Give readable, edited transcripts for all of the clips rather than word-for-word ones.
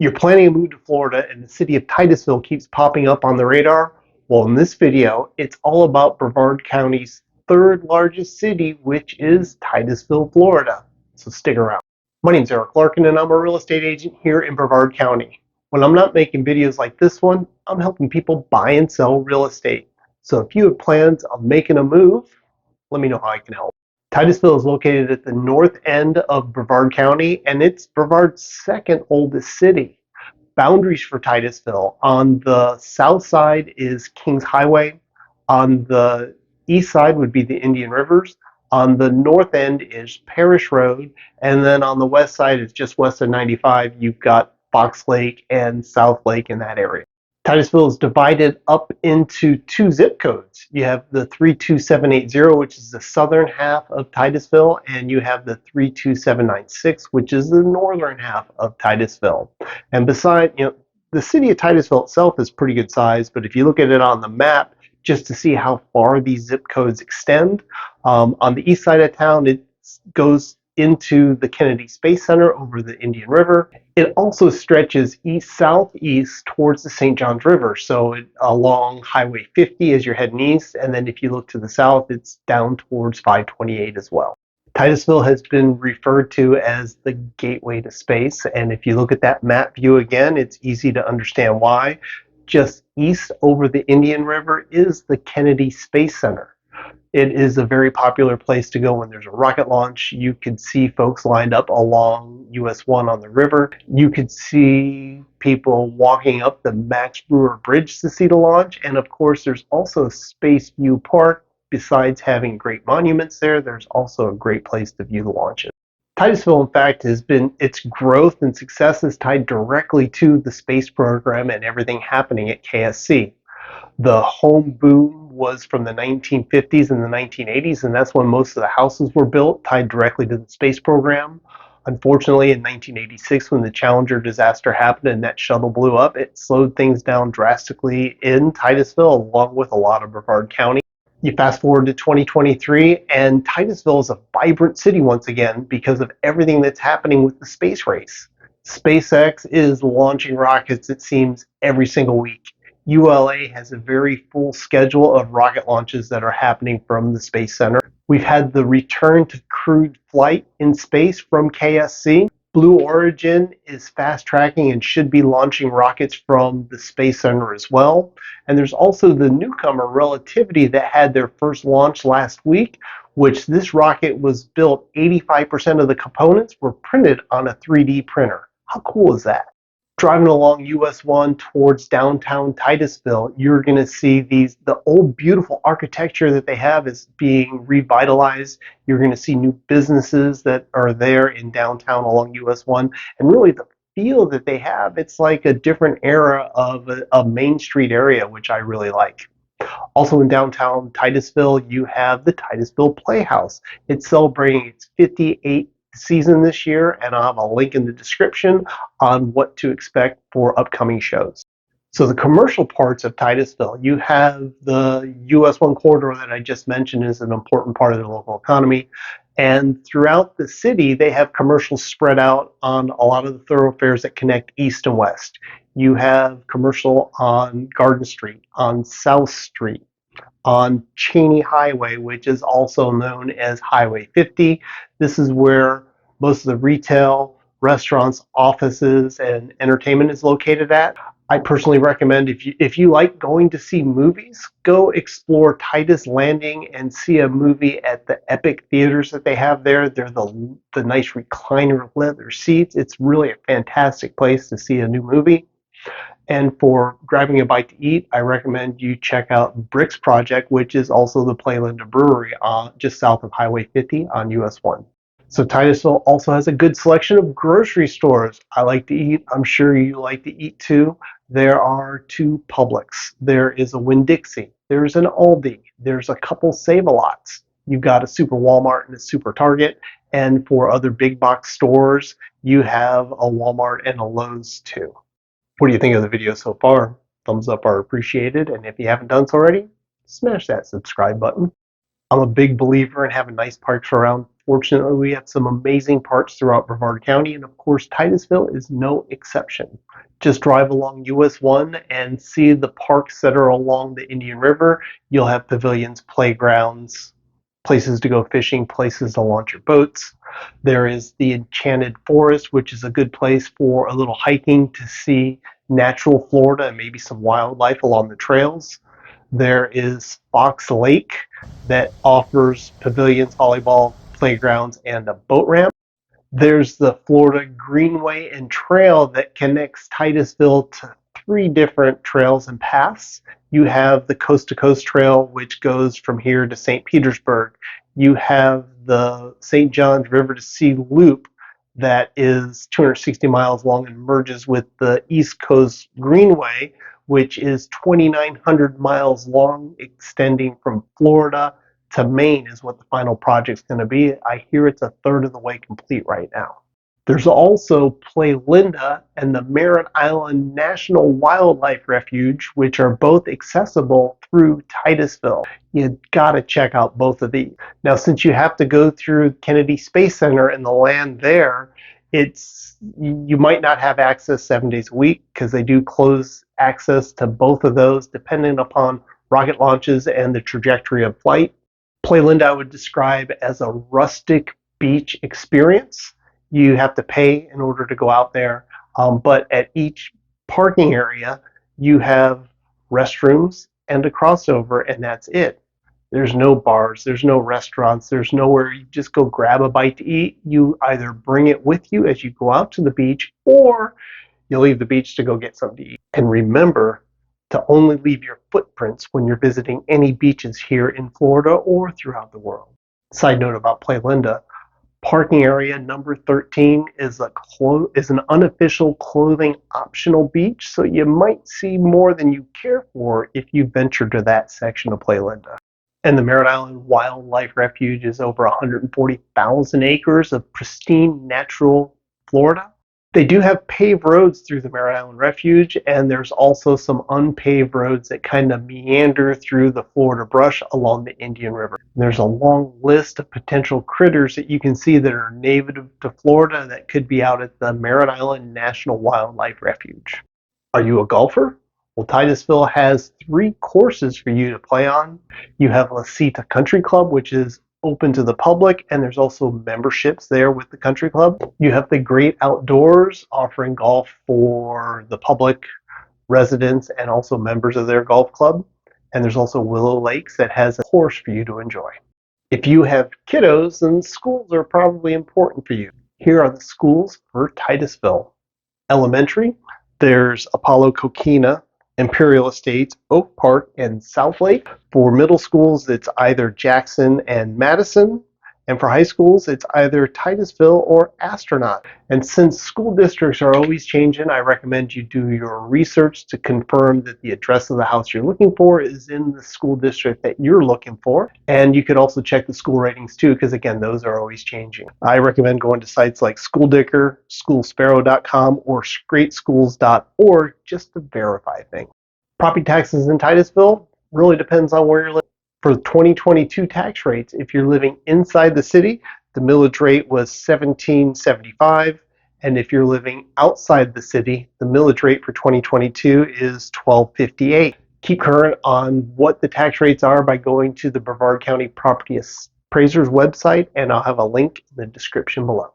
You're planning a move to Florida and the city of Titusville keeps popping up on the radar? Well, in this video, it's all about Brevard County's third largest city, which is Titusville, Florida. So stick around. My name's Eric Larkin and I'm a real estate agent here in Brevard County. When I'm not making videos like this one, I'm helping people buy and sell real estate. So if you have plans of making a move, let me know how I can help. Titusville is located at the north end of Brevard County, and it's Brevard's second oldest city. Boundaries for Titusville: on the south side is Kings Highway, on the east side would be the Indian Rivers, on the north end is Parish Road, and then on the west side is just west of 95. You've got Fox Lake and South Lake in that area. Titusville is divided up into two zip codes. You have the 32780, which is the southern half of Titusville, and you have the 32796, which is the northern half of Titusville. And beside, the city of Titusville itself is pretty good size, but if you look at it on the map, just to see how far these zip codes extend, on the east side of town, it goes into the Kennedy Space Center over the Indian River. It also stretches southeast towards the St. Johns River, so along Highway 50 as you're heading east, and then if you look to the south, it's down towards 528 as well. Titusville has been referred to as the gateway to space, and if you look at that map view again, it's easy to understand why. Just east over the Indian River is the Kennedy Space Center. It is a very popular place to go when there's a rocket launch. You could see folks lined up along US 1 on the river. You could see people walking up the Max Brewer Bridge to see the launch. And of course, there's also Space View Park. Besides having great monuments there, there's also a great place to view the launches. Titusville, in fact, its growth and success is tied directly to the space program and everything happening at KSC. The home boom was from the 1950s and the 1980s, and that's when most of the houses were built, tied directly to the space program. Unfortunately, in 1986, when the Challenger disaster happened and that shuttle blew up, it slowed things down drastically in Titusville, along with a lot of Brevard County. You fast forward to 2023, and Titusville is a vibrant city once again because of everything that's happening with the space race. SpaceX is launching rockets, it seems, every single week. ULA has a very full schedule of rocket launches that are happening from the Space Center. We've had the return to crewed flight in space from KSC. Blue Origin is fast tracking and should be launching rockets from the Space Center as well. And there's also the newcomer Relativity that had their first launch last week, which this rocket was built, 85% of the components were printed on a 3D printer. How cool is that? Driving along US 1 towards downtown Titusville, you're going to see the old beautiful architecture that they have is being revitalized. You're going to see new businesses that are there in downtown along US 1, and really the feel that they have, it's like a different era of a Main Street area, which I really like. Also in downtown Titusville, you have the Titusville Playhouse. It's celebrating its 58th season this year, and I'll have a link in the description on what to expect for upcoming shows. So the commercial parts of Titusville, you have the US 1 corridor that I just mentioned is an important part of the local economy. And throughout the city, they have commercials spread out on a lot of the thoroughfares that connect east and west. You have commercial on Garden Street, on South Street, on Cheney Highway, which is also known as Highway 50. This is where most of the retail, restaurants, offices, and entertainment is located at. I personally recommend if you like going to see movies, go explore Titus Landing and see a movie at the Epic theaters that they have there. They're the nice recliner leather seats. It's really a fantastic place to see a new movie. And for grabbing a bite to eat, I recommend you check out Bricks Project, which is also the Playland Brewery just south of Highway 50 on US 1. So Titusville also has a good selection of grocery stores. I like to eat. I'm sure you like to eat too. There are two Publix. There is a Winn-Dixie. There's an Aldi. There's a couple Save-A-Lots. You've got a Super Walmart and a Super Target. And for other big box stores, you have a Walmart and a Lowe's too. What do you think of the video so far? Thumbs up are appreciated, and if you haven't done so already, smash that subscribe button. I'm a big believer in having nice parks around Fortunately, we have some amazing parks throughout Brevard County, and of course, Titusville is no exception. Just drive along US 1 and see the parks that are along the Indian River. You'll have pavilions, playgrounds, places to go fishing, places to launch your boats. There is the Enchanted Forest, which is a good place for a little hiking to see natural Florida and maybe some wildlife along the trails. There is Fox Lake that offers pavilions, volleyball playgrounds, and a boat ramp. There's the Florida Greenway and Trail that connects Titusville to three different trails and paths. You have the Coast to Coast Trail, which goes from here to St. Petersburg. You have the St. Johns River to Sea Loop that is 260 miles long and merges with the East Coast Greenway, which is 2,900 miles long, extending from Florida to Maine is what the final project's going to be. I hear it's a third of the way complete right now. There's also Play Linda and the Merritt Island National Wildlife Refuge, which are both accessible through Titusville. You gotta check out both of these. Now, since you have to go through Kennedy Space Center and the land there, you might not have access 7 days a week because they do close access to both of those depending upon rocket launches and the trajectory of flight. Play Linda I would describe as a rustic beach experience. You have to pay in order to go out there, but at each parking area, you have restrooms and a crossover, and that's it. There's no bars, there's no restaurants, there's nowhere you just go grab a bite to eat. You either bring it with you as you go out to the beach, or you leave the beach to go get something to eat. And remember to only leave your footprints when you're visiting any beaches here in Florida or throughout the world. Side note about Play Linda, parking area number 13 is an unofficial clothing optional beach, so you might see more than you care for if you venture to that section of Play Linda. And the Merritt Island Wildlife Refuge is over 140,000 acres of pristine natural Florida. They do have paved roads through the Merritt Island Refuge, and there's also some unpaved roads that kind of meander through the Florida brush along the Indian River. There's a long list of potential critters that you can see that are native to Florida that could be out at the Merritt Island National Wildlife Refuge. Are you a golfer? Well, Titusville has 3 courses for you to play on. You have La Cita Country Club, which is open to the public, and there's also memberships there with the country club. You have the Great Outdoors offering golf for the public, residents, and also members of their golf club. And there's also Willow Lakes that has a course for you to enjoy. If you have kiddos, then schools are probably important for you. Here are the schools for Titusville. Elementary, there's Apollo Coquina, Imperial Estates, Oak Park, and South Lake. For middle schools, it's either Jackson and Madison. And for high schools, it's either Titusville or Astronaut. And since school districts are always changing, I recommend you do your research to confirm that the address of the house you're looking for is in the school district that you're looking for. And you could also check the school ratings too, because again, those are always changing. I recommend going to sites like SchoolDicker, SchoolSparrow.com, or GreatSchools.org just to verify things. Property taxes in Titusville really depends on where you're living. For the 2022 tax rates, if you're living inside the city, the millage rate was $17.75, and if you're living outside the city, the millage rate for 2022 is $12.58. Keep current on what the tax rates are by going to the Brevard County Property Appraiser's website, and I'll have a link in the description below.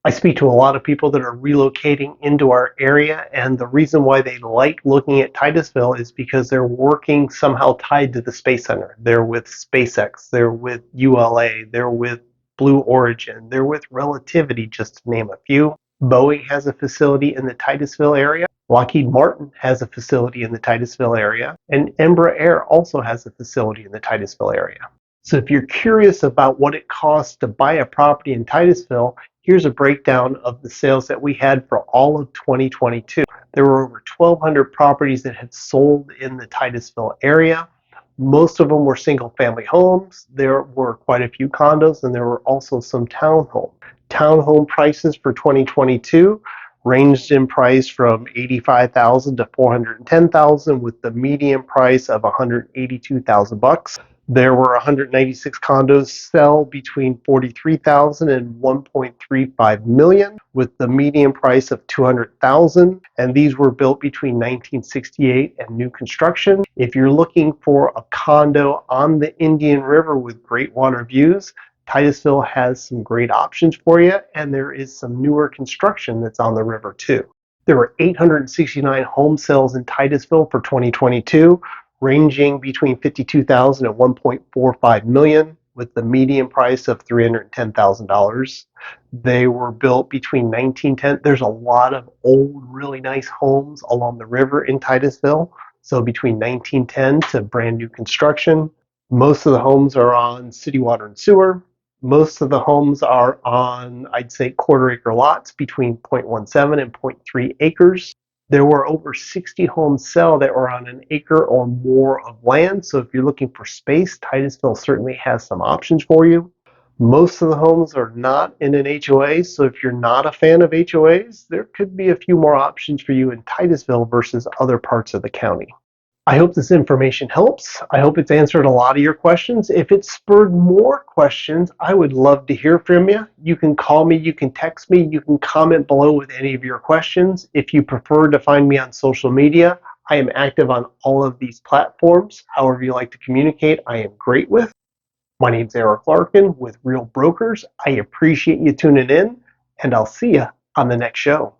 I speak to a lot of people that are relocating into our area, and the reason why they like looking at Titusville is because they're working somehow tied to the Space Center. They're with SpaceX, they're with ULA, they're with Blue Origin, they're with Relativity, just to name a few. Boeing has a facility in the Titusville area. Lockheed Martin has a facility in the Titusville area, and Embraer also has a facility in the Titusville area. So if you're curious about what it costs to buy a property in Titusville, here's a breakdown of the sales that we had for all of 2022. There were over 1,200 properties that had sold in the Titusville area. Most of them were single-family homes. There were quite a few condos, and there were also some townhomes. Townhome prices for 2022 ranged in price from $85,000 to $410,000, with the median price of $182,000. There were 196 condos sell between $43,000 and $1.35 million, with the median price of $200,000, and these were built between 1968 and new construction. If you're looking for a condo on the Indian River with great water views, Titusville has some great options for you, and there is some newer construction that's on the river too. There were 869 home sales in Titusville for 2022, ranging between $52,000 and $1.45 million, with the median price of $310,000. They were built between 1910. There's a lot of old, really nice homes along the river in Titusville. So between 1910 to brand new construction. Most of the homes are on city water and sewer. Most of the homes are on, I'd say, quarter acre lots between 0.17 and 0.3 acres. There were over 60 homes sell that were on an acre or more of land. So if you're looking for space, Titusville certainly has some options for you. Most of the homes are not in an HOA. So if you're not a fan of HOAs, there could be a few more options for you in Titusville versus other parts of the county. I hope this information helps. I hope it's answered a lot of your questions. If it spurred more questions, I would love to hear from you. You can call me, you can text me, you can comment below with any of your questions. If you prefer to find me on social media, I am active on all of these platforms. However you like to communicate, I am great with. My name's Eric Larkin with Real Brokers. I appreciate you tuning in, and I'll see you on the next show.